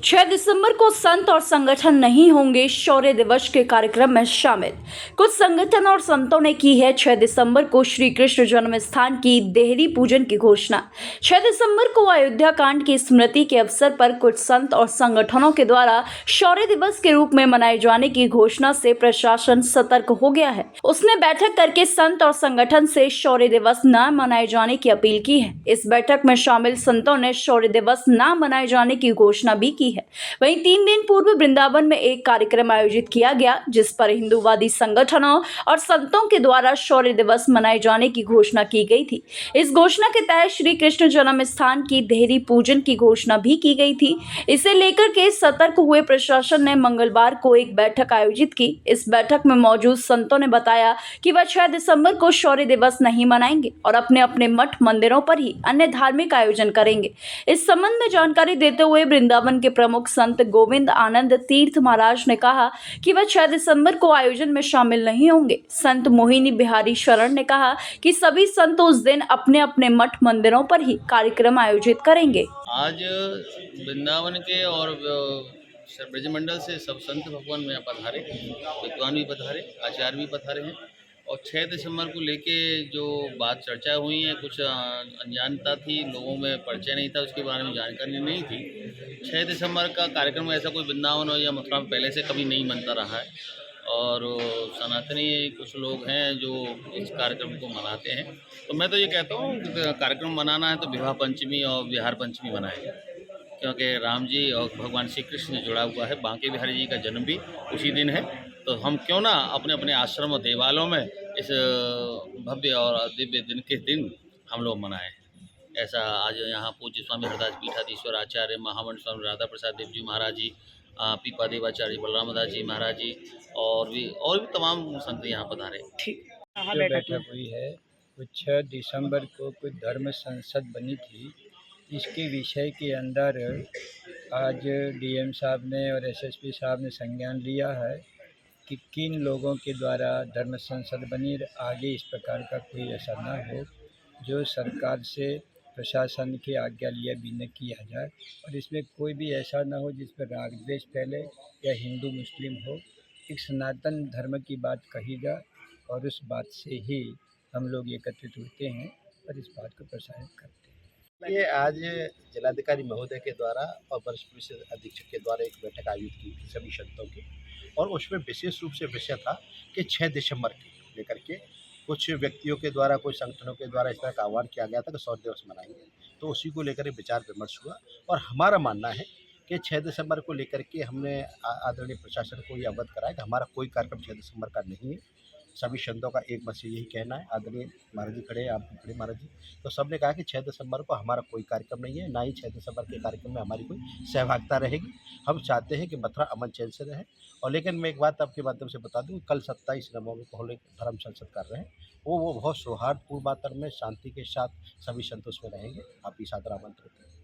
6 दिसंबर को संत और संगठन नहीं होंगे शौर्य दिवस के कार्यक्रम में शामिल। कुछ संगठन और संतों ने की है 6 दिसंबर को श्री कृष्ण जन्म स्थान की देहरी पूजन की घोषणा। 6 दिसंबर को अयोध्या कांड की स्मृति के अवसर पर कुछ संत और संगठनों के द्वारा शौर्य दिवस के रूप में मनाए जाने की घोषणा से प्रशासन सतर्क हो गया है। उसने बैठक करके संत और संगठन से शौर्य दिवस न मनाए जाने की अपील की है। इस बैठक में शामिल संतों ने शौर्य दिवस न मनाए जाने की घोषणा भी की है। वहीं 3 दिन पूर्व वृंदावन में एक कार्यक्रम आयोजित किया गया, जिस पर हिंदूवादी संगठनों और संतों के द्वारा शौर्य दिवस मनाए जाने की घोषणा की गई थी। इस घोषणा के तहत श्री कृष्ण जन्म स्थान की देहरी पूजन की घोषणा भी की गई थी। इसे लेकर के सतर्क हुए प्रशासन ने मंगलवार को एक बैठक आयोजित की। इस बैठक में मौजूद संतों ने बताया कि वह 6 दिसंबर को शौर्य दिवस नहीं मनाएंगे और अपने अपने मठ मंदिरों पर ही अन्य धार्मिक आयोजन करेंगे। इस संबंध में जानकारी देते हुए वृंदावन के प्रमुख संत गोविंद आनंद तीर्थ महाराज ने कहा कि वह 6 दिसंबर को आयोजन में शामिल नहीं होंगे। संत मोहिनी बिहारी शरण ने कहा कि सभी संत उस दिन अपने अपने मठ मंदिरों पर ही कार्यक्रम आयोजित करेंगे। आज वृंदावन के और ब्रजमंडल से सब संत भगवान में पधारे, विद्वान भी पधारे, आचार्य भी पधारे हैं। और 6 दिसंबर को लेके जो बात चर्चा हुई है, कुछ अनजानता थी, लोगों में परिचय नहीं था, उसके बारे में जानकारी नहीं थी। 6 दिसंबर का कार्यक्रम ऐसा कोई वृंदावन और या मथुरा में पहले से कभी नहीं बनता रहा है। और सनातनी कुछ लोग हैं जो इस कार्यक्रम को मनाते हैं। तो मैं तो ये कहता हूँ कि कार्यक्रम मनाना है तो विवाह पंचमी और विहार पंचमी मनाएं, क्योंकि राम जी और भगवान श्री कृष्ण से जुड़ा हुआ है। बांके बिहारी जी का जन्म भी उसी दिन है। तो हम क्यों ना अपने अपने आश्रम और देवालयों में इस भव्य और दिव्य दिन के दिन हम लोग मनाएं। ऐसा आज यहाँ पूज्य स्वामी हरदास पीठाधीश्वर आचार्य महामंड स्वामी राधा प्रसाद देव जी महाराज जी, पीपा देवाचार्य बलरामदास जी महाराज जी और भी तमाम संत यहाँ पधारे। जो बैठक हुई है वो 6 दिसंबर को कुछ धर्म संसद बनी थी। इसके विषय के अंदर आज डीएम साहब ने और एसएसपी साहब ने संज्ञान लिया है कि किन लोगों के द्वारा धर्म संसद बनी। आगे इस प्रकार का कोई ऐसा ना हो जो सरकार से प्रशासन की आज्ञा लिए बिना किया जाए, और इसमें कोई भी ऐसा ना हो जिस पर राग द्वेष फैले या हिंदू मुस्लिम हो। एक सनातन धर्म की बात कही जाए और उस बात से ही हम लोग एकत्रित होते हैं और इस बात को प्रसारित करते हैं। ये आज जिलाधिकारी महोदय के द्वारा और वरिष्ठ पुलिस अधीक्षक के द्वारा एक बैठक आयोजित की थी सभी संतों की, और उसमें विशेष रूप से विषय था कि 6 दिसंबर के लेकर के कुछ व्यक्तियों के द्वारा, कुछ संगठनों के द्वारा इस तरह का आह्वान किया गया था कि शौर्य दिवस मनाएंगे। तो उसी को लेकर विचार विमर्श हुआ और हमारा मानना है कि 6 दिसंबर को लेकर के हमने आदरणीय प्रशासन को ये अवगत कराया कि हमारा कोई कार्यक्रम 6 दिसंबर का नहीं है। सभी संतों का एक मत से यही कहना है। आदरणीय महाराज जी खड़े हैं, आप भी खड़े महाराज जी। तो सबने कहा कि 6 दिसंबर को हमारा कोई कार्यक्रम नहीं है, ना ही 6 दिसंबर के कार्यक्रम में हमारी कोई सहभागिता रहेगी। हम चाहते हैं कि मथुरा अमन चैन से रहे। और लेकिन मैं एक बात आपके माध्यम से बता दूँ, कल 27 नवंबर को हम लोग धर्म संसद कर रहे हैं। वो बहुत सौहार्दपूर्ण वातावरण में शांति के साथ सभी संतोष में रहेंगे। आप भी सादर आमंत्रित हैं।